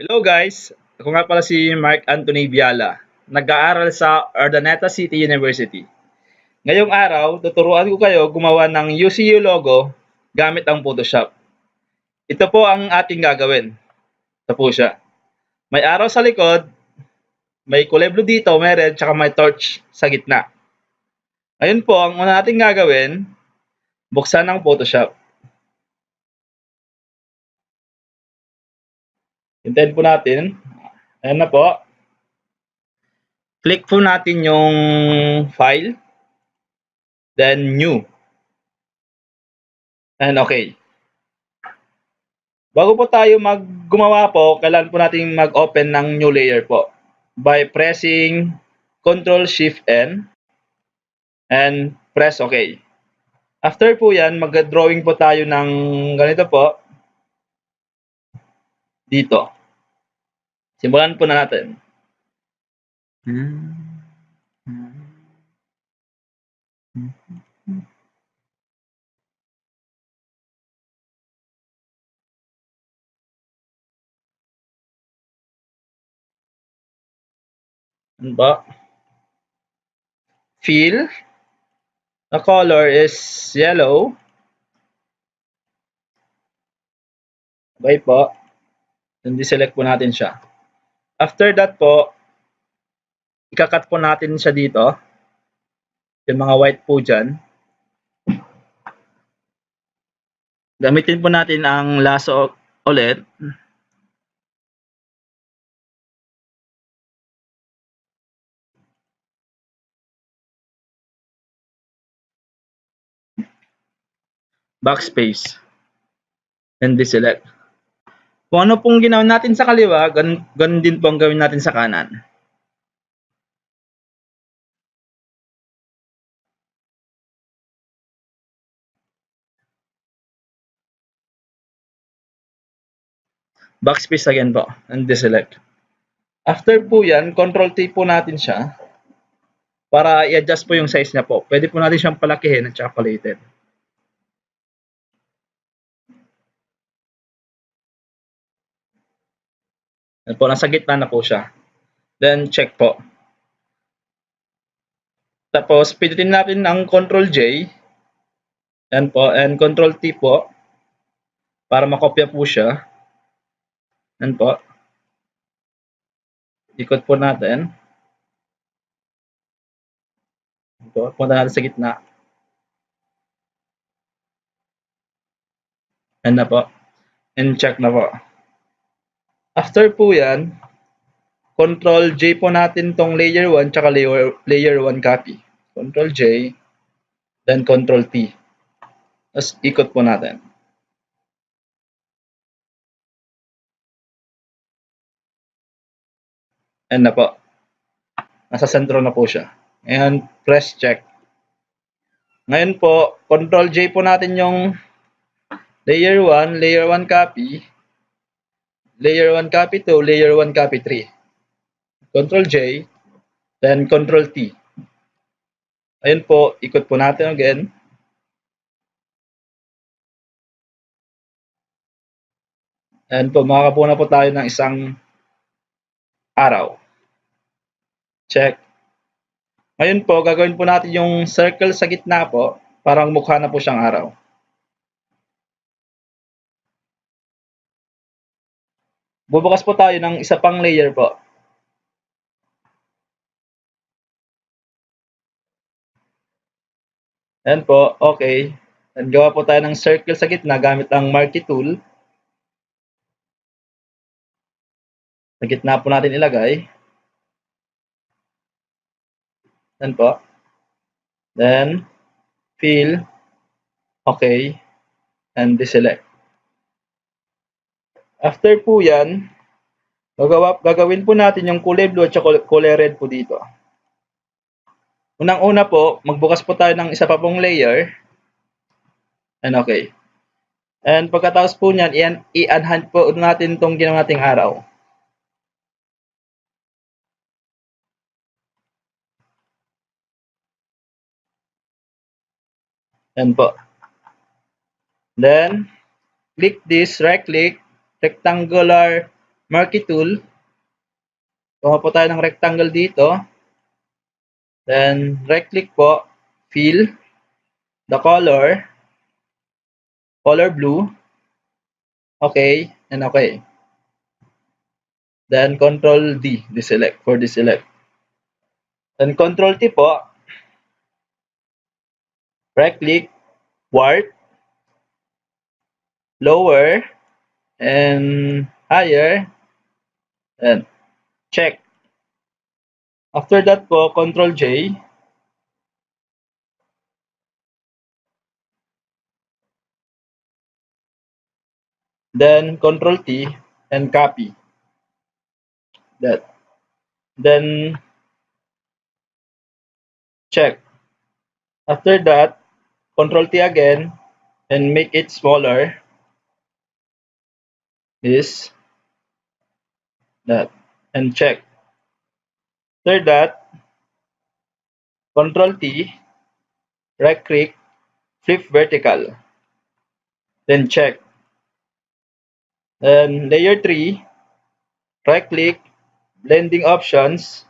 Hello guys! Ako nga pala si Mark Anthony Viala. Nag-aaral sa Urdaneta City University. Ngayong araw, tuturuan ko kayo gumawa ng UCU logo gamit ang Photoshop. Ito po ang ating gagawin. Ito po siya. May araw sa likod, may kulay blue dito, may red, tsaka may torch sa gitna. Ngayon po, ang una nating gagawin, buksan ang Photoshop. Hintayin po natin. Ayan na po. Click po natin yung file. Then new. And okay. Bago po tayo gumawa po, kailangan po natin mag-open ng new layer po by pressing Ctrl-Shift-N and press OK. After po yan, mag-drawing po tayo ng ganito po dito. Simulan po na natin. Ano ba? Fill. The color is yellow. Okay po. Then deselect po natin siya. After that po, ikakat po natin siya dito. Yung mga white po dyan. Gamitin po natin ang lasso ulit. Backspace. And deselect. Kung ano pong ginawa natin sa kaliwa, ganun din po ang gawin natin sa kanan. Backspace again po, and deselect. After po yan, Ctrl-T po natin siya para i-adjust po yung size niya po. Pwede po natin siyang palakihin at saka palitin. Yan po, nasa gitna na po siya. Then, check po. Tapos, pindutin natin ang Ctrl-J. Yan po, and Ctrl-T po para makopya po siya. Yan po. Ikot po natin. Ito, punta natin sa gitna. Yan na po. And check na po. After po yan, Ctrl-J po natin tong layer 1 tsaka layer 1 copy. Ctrl-J, then Ctrl-T. Tapos ikot po natin. Yan na po. Nasa sentro na po siya. Ngayon, press check. Ngayon po, Ctrl-J po natin yung layer 1 copy, layer 1 copy 2, layer 1 copy 3. Ctrl-J, then Ctrl-T. Ayun po, ikot po natin again. And po, makakabuo na po tayo ng isang araw. Check. Ngayon po, gagawin po natin yung circle sa gitna po. Parang mukha na po siyang araw. Bubukas po tayo ng isa pang layer po. Ayan po, okay. And gawa po tayo ng circle sa gitna gamit ang marquee tool. Sa gitna po natin ilagay. Ayan po. Then, fill. Okay. And deselect. After po yan, gagawin po natin yung kulay blue at kulay red po dito. Unang-una po, magbukas po tayo ng isa pa pong layer. And okay. And pagkatapos po niyan, i-enhance po natin itong ginawa nating araw. Yan po. Then, click this, right click, rectangular marquee tool, kuha po tayo ng rectangle dito. Then, right-click po, fill, the color blue, okay, and okay. Then, Control D, deselect, for deselect. Then, Control T po, right-click, warp, lower, and higher, and check. After that po, Control J, then Control T, and copy that. Then, check. After that, Control T again, and make it smaller, is that, and check. After that, Control T, right click, flip vertical, then check. Then layer 3, right click, blending options,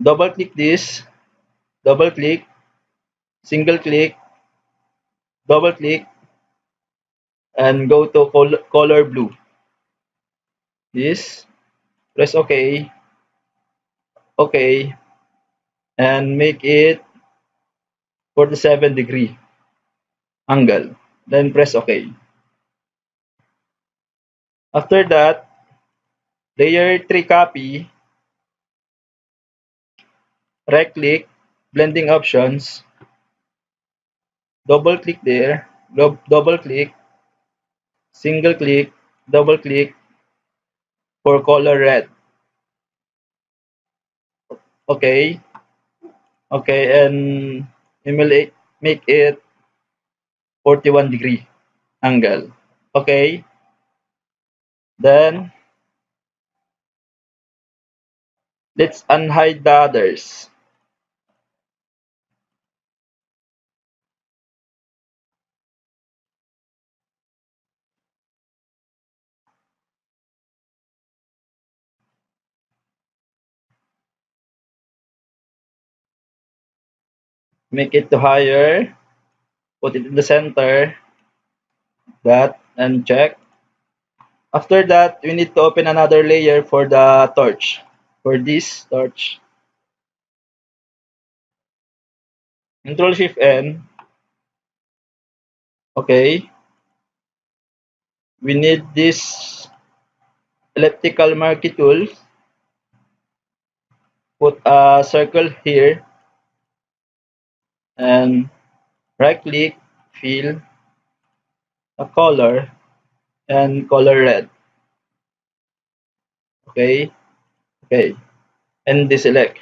double click this, double click, single click, double click, and go to color blue. This, press OK, OK, and make it 47-degree angle. Then press OK. After that, layer 3 copy, right click, blending options, double click there, double click, single click, double click for color red. Okay, okay, and emulate, make it 41-degree angle. Okay, then let's unhide the others. Make it to higher, put it in the center, that, and check. After that, we need to open another layer for the torch. For this torch, Control Shift N. Okay, we need this elliptical marquee tool. Put a circle here and right click, fill a color and color red. Okay, okay, and deselect.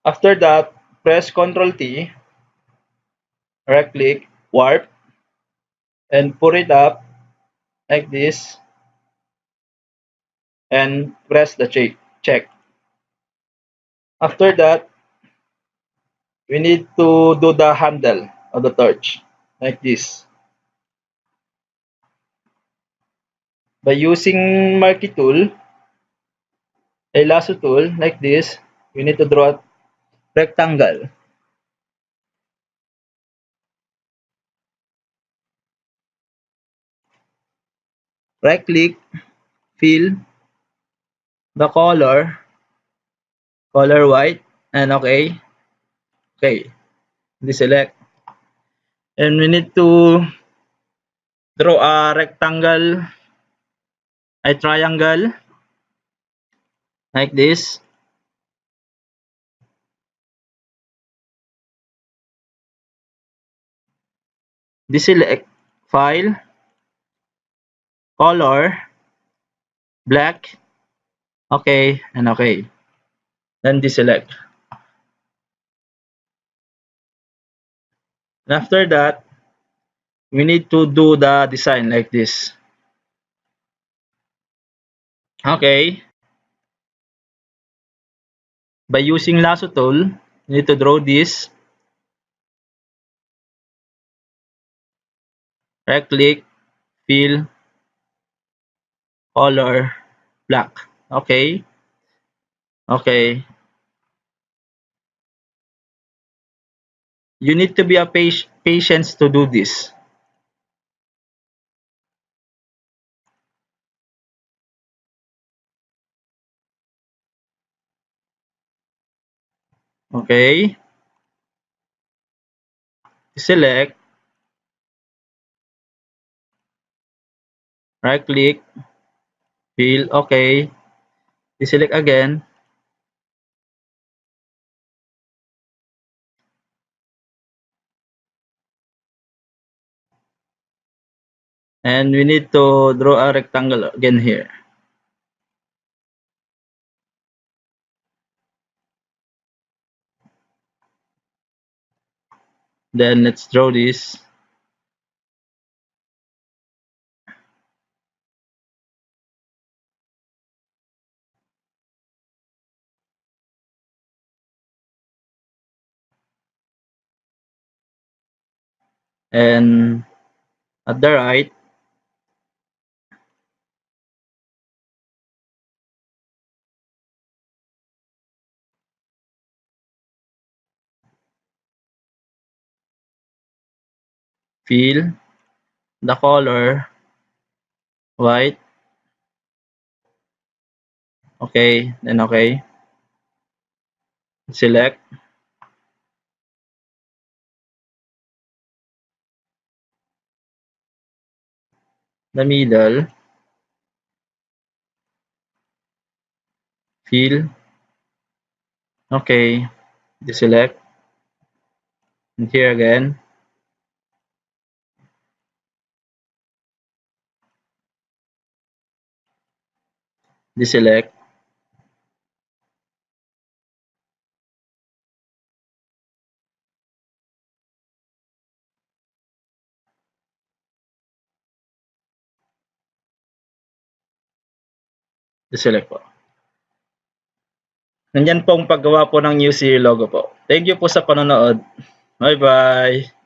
After that, press Ctrl T, right click, warp, and put it up like this, and press the check. After that, we need to do the handle of the torch like this. By using marquee tool, a lasso tool like this, we need to draw a rectangle. Right click, fill the color white, and okay, okay, deselect. And we need to draw a rectangle, a triangle like this. Deselect, file, color, black, okay, and okay. Then deselect. And after that, we need to do the design like this. Okay. By using lasso tool, you need to draw this. Right click, fill, color, black. Okay. Okay. You need to be a patience to do this. Okay. Select, right click, fill. Okay. Select again. And we need to draw a rectangle again here. Then let's draw this. And at the right, fill the color white. Okay. Then okay. Select the middle, fill. Okay. Deselect. And here again, deselect, deselect po. Nandyan po ang paggawa po ng UCU logo po. Thank you po sa panonood. Bye-bye!